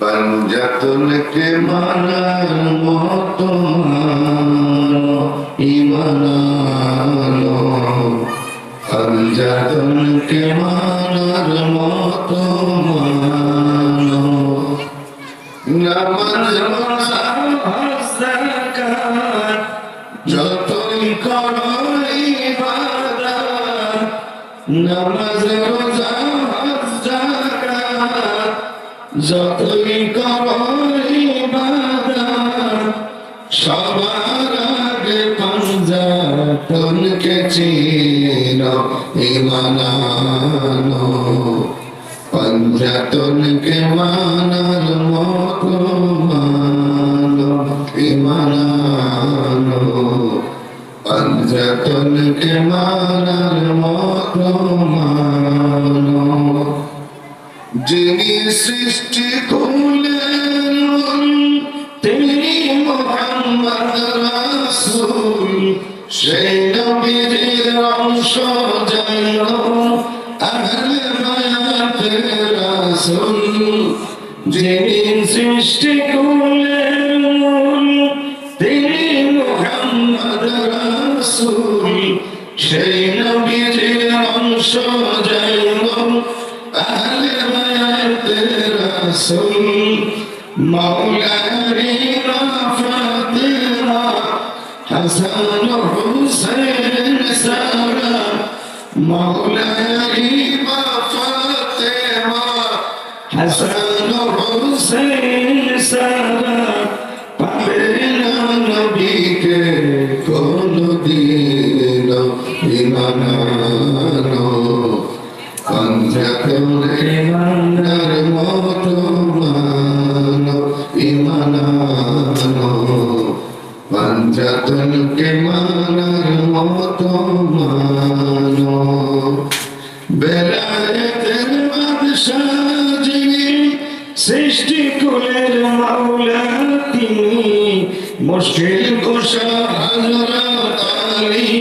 पंजतुनके मानार मतो मानो ईमानानो पंजतुनके मानार मतो मानो नमाज रोजा हज जाकात যতই করো ইবাদত নামাজ রোজা হজ যাকাত যতই করো ইবাদত সবার আগে পাঞ্জাতনকে চিনো ঈমান আনো পাঞ্জাতনকে মানার মতো মানো ঈমান আনো पंजतुनके मानार मतो मानो जिनी सृष्टि कुलेर तिनी मुहम्मद रासूल সেই নবীর অংশ যেন আহলে বায়াতের রাসূল যিনি সৃষ্টি কুলের মূল তিনি মুহাম্মদ রাসূল সেই নবীর অংশ যেন আহলে বায়াতের রাসূল মাওলানা ফাতিমা হাসান হুসাইন সারা মাওলানা ফাতিমা হাসান হুসাইন সারা পাবে না নবীকে কোনদিন ঈমান আনো पंजतुनके मानार मतो मानो ঈমান আনো पंजतुनके मानार मतो मानो बेलायतेर बादशाह যিনি सृष्टि कुलेर मौला তিনি মুশকিল কুশা হযরত আলী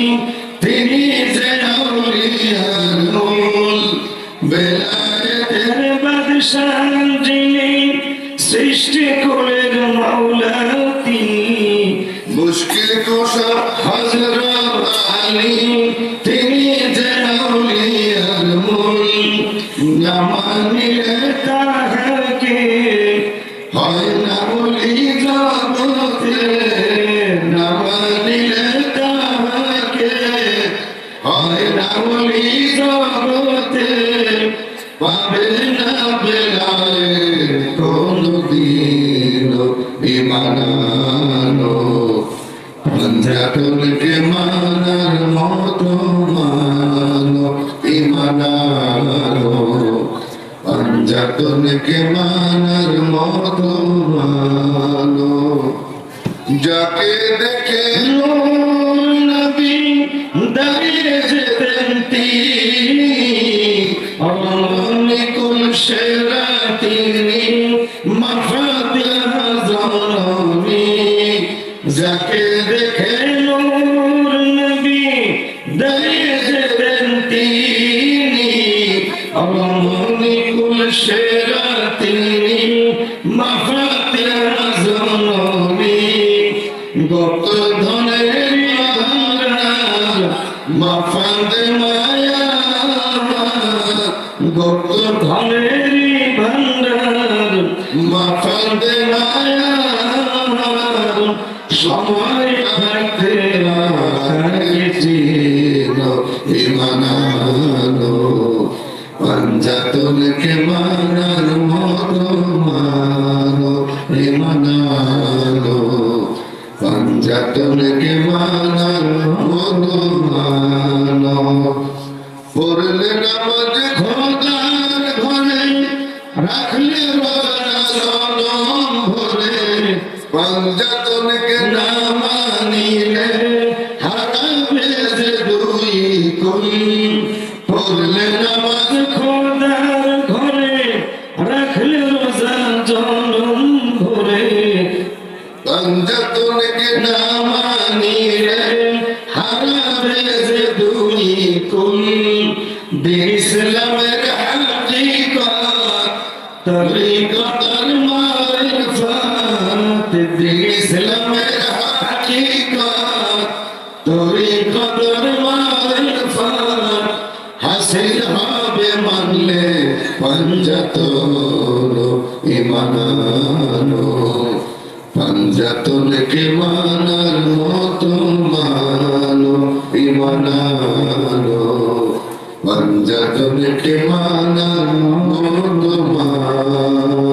তিনি যে আউলিয়ার মূল বেলায়েতের বাদশাহ যিনি সৃষ্টি কুলের মৌলা তিনি মুশকিল কুশা হযরত আলী তিনি যে আউলিয়ার মূল না মানিলে তাহাকে হয় না ওলি জগতে না মানিলে তাহাকে হয় না ওলি জগতে পাবে না বেলায় কোনদিন ঈমান আনো पंजतुनके मानार मतो मानो ঈমান আনো पंजतुनके मानार मतो मानो যাকে দেখে নবী দাঁড়িয়ে যেতেন তিনি অনিকুল সেরা তিনি মাফাতিহ জননী যাকে দেখে নূর নবী দাঁড়িয়ে যেতেন তিনি অনিকুল সেরা তিনি মাফাতিহ জননী গোপ্ত ধনের ভান্ডার মাফাতে মায়া গোপ্ত ধনের ভান্ডার মাফাতে মায়া সময় থাকতে চিনো ঈমান আনো पंजतुनके मानार मतो मानो ঈমান আনো पंजतुनके मानार मतो मानो পড়লে নামাজ খোদার ঘরে রাখলে রোজা জনম ভরে पंजतुनके না মানিলে হারাবে যে দুই কুল পড়লে নামাজ খোদার ঘরে রাখলে রোজা জনম ভরে पंजतुनके না মানিলে হারাবে যে দুই কুল দিন ইসলামের হাকিকত তরিকতের দরবারে ফাত হাসিল হবে মানলে পঞ্জাতন ইমানানো পঞ্জাতনকে মানার মতো মানো ইমানানো পঞ্জাতনকে মানার মতো মানো